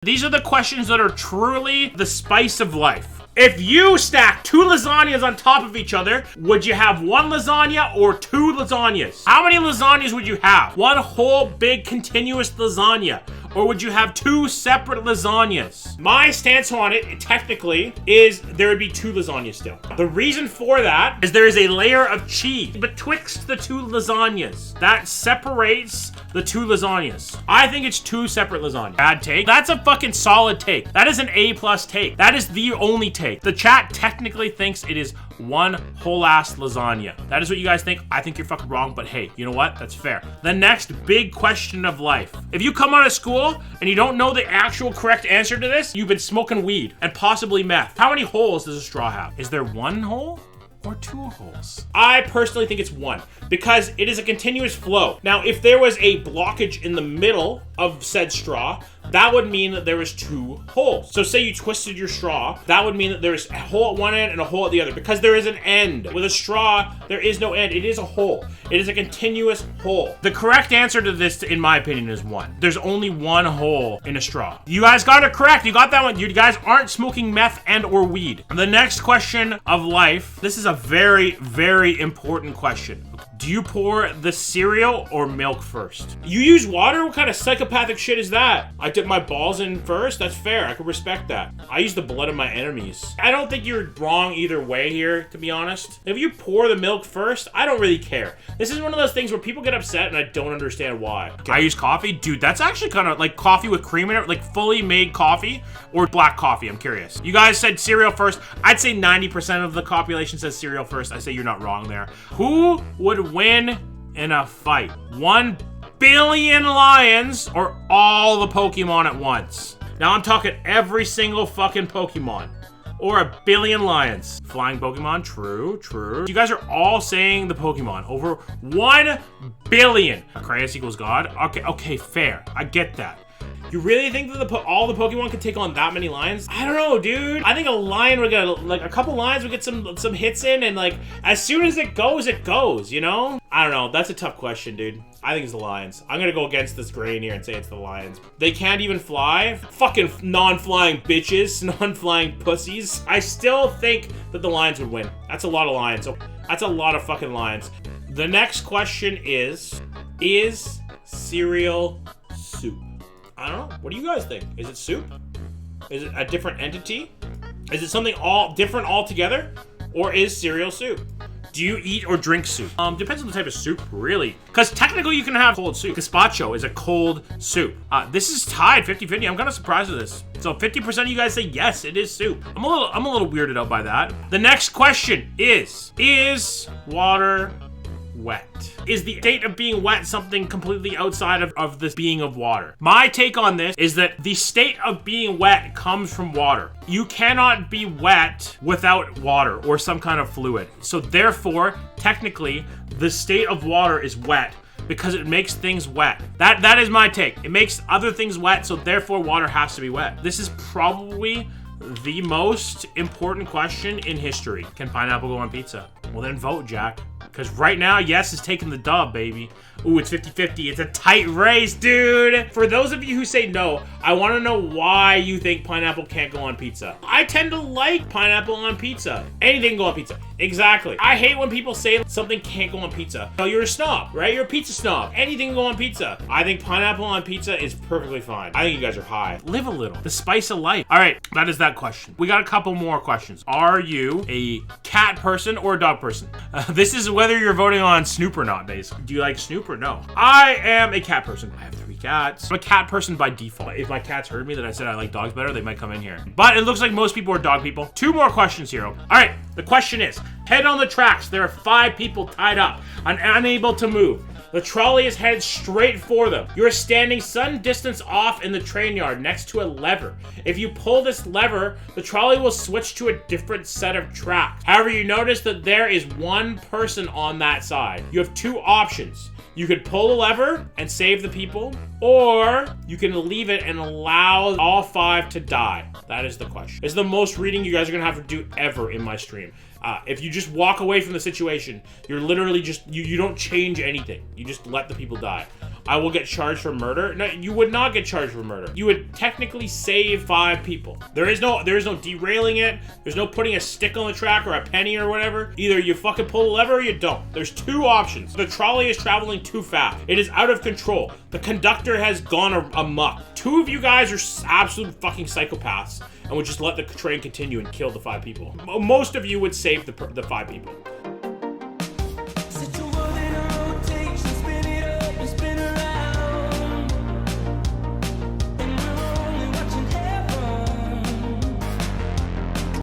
These are the questions that are truly the spice of life. If you stack 2 lasagnas on top of each other, would you have 1 lasagna or 2 lasagnas? How many lasagnas would you have? 1 whole big continuous lasagna? Or would you have 2 separate lasagnas? My stance on it, technically, is there would be 2 lasagnas still. The reason for that is there is a layer of cheese betwixt the 2 lasagnas that separates the 2 lasagnas. I think it's 2 separate lasagnas. Bad take? That's a fucking solid take. That is an A+ take. That is the only take. The chat technically thinks it is 1 whole ass lasagna. That is what you guys think. I think you're fucking wrong, but hey, you know what? That's fair. The next big question of life. If you come out of school and you don't know the actual correct answer to this, you've been smoking weed and possibly meth. How many holes does a straw have? Is there 1 hole or 2 holes? I personally think it's 1 because it is a continuous flow. Now, if there was a blockage in the middle of said straw, that would mean that there was 2 holes. So say you twisted your straw, that would mean that there's a hole at one end and a hole at the other because there is an end. With a straw, there is no end. It is a hole. It is a continuous hole. The correct answer to this, in my opinion, is 1. There's only 1 hole in a straw. You guys got it correct. You got that one. You guys aren't smoking meth and or weed. The next question of life. This is a very, very important question. Do you pour the cereal or milk first? You use water? What kind of psychopathic shit is that? I dip my balls in first? That's fair. I can respect that. I use the blood of my enemies. I don't think you're wrong either way here, to be honest. If you pour the milk first, I don't really care. This is one of those things where people get upset and I don't understand why. I use coffee? Dude, that's actually kind of like coffee with cream in it, like fully made coffee or black coffee. I'm curious. You guys said cereal first. I'd say 90% of the population says cereal first. I say you're not wrong there. Who would win in a fight? 1 billion lions or all the Pokemon at once? Now I'm talking every single fucking Pokemon. Or 1 billion lions. Flying Pokemon, true, true. You guys are all saying the Pokemon. Over 1 billion. Kratos equals God? Okay, fair. I get that. You really think that all the Pokemon could take on that many lions? I don't know, dude. I think a lion would get, like, a couple lions would get some hits in, and, like, as soon as it goes, you know? I don't know. That's a tough question, dude. I think it's the lions. I'm gonna go against this grain here and say it's the lions. They can't even fly? Fucking non-flying bitches, non-flying pussies. I still think that the lions would win. That's a lot of lions. That's a lot of fucking lions. The next question is cereal soup? I don't know. What do you guys think? Is it soup? Is it a different entity? Is it something all different altogether? Or is cereal soup? Do you eat or drink soup? Depends on the type of soup, really. Because technically you can have cold soup. Gazpacho is a cold soup. This is tied 50-50. I'm kind of surprised with this. So 50% of you guys say yes, it is soup. I'm a little weirded out by that. The next question is water wet? Is the state of being wet something completely outside of this being of water? My take on this is that the state of being wet comes from water. You cannot be wet without water or some kind of fluid. So therefore, technically, the state of water is wet because it makes things wet. That is my take. It makes other things wet, so therefore water has to be wet. This is probably the most important question in history. Can pineapple go on pizza? Well then vote, Jack. Because right now, yes is taking the dub, baby. Ooh, it's 50-50. It's a tight race, dude. For those of you who say no, I want to know why you think pineapple can't go on pizza. I tend to like pineapple on pizza. Anything can go on pizza. Exactly. I hate when people say something can't go on pizza. No, you're a snob, right? You're a pizza snob. Anything can go on pizza. I think pineapple on pizza is perfectly fine. I think you guys are high. Live a little. The spice of life. All right, that is that question. We got a couple more questions. Are you a cat person or a dog person? This is whether you're voting on Snoop or not, basically. Do you like Snoop or no? I am a cat person. I have 3 cats. I'm a cat person by default. If my cats heard me that I said I like dogs better, they might come in here. But it looks like most people are dog people. 2 more questions here. All right, the question is, head on the tracks. There are 5 people tied up and unable to move. The trolley is headed straight for them. You are standing some distance off in the train yard next to a lever. If you pull this lever, the trolley will switch to a different set of tracks. However, you notice that there is 1 person on that side. You have 2 options. You could pull the lever and save the people, or you can leave it and allow all 5 to die. That is the question. It's the most reading you guys are gonna have to do ever in my stream. If you just walk away from the situation, you're literally just, you don't change anything. You just let the people die. I will get charged for murder. No, you would not get charged for murder. You would technically save 5 people. There is no derailing it. There's no putting a stick on the track or a penny or whatever. Either you fucking pull the lever or you don't. There's 2 options. The trolley is traveling too fast. It is out of control. The conductor has gone amok. 2 of you guys are absolute fucking psychopaths and would just let the train continue and kill the 5 people. Most of you would save the 5 people.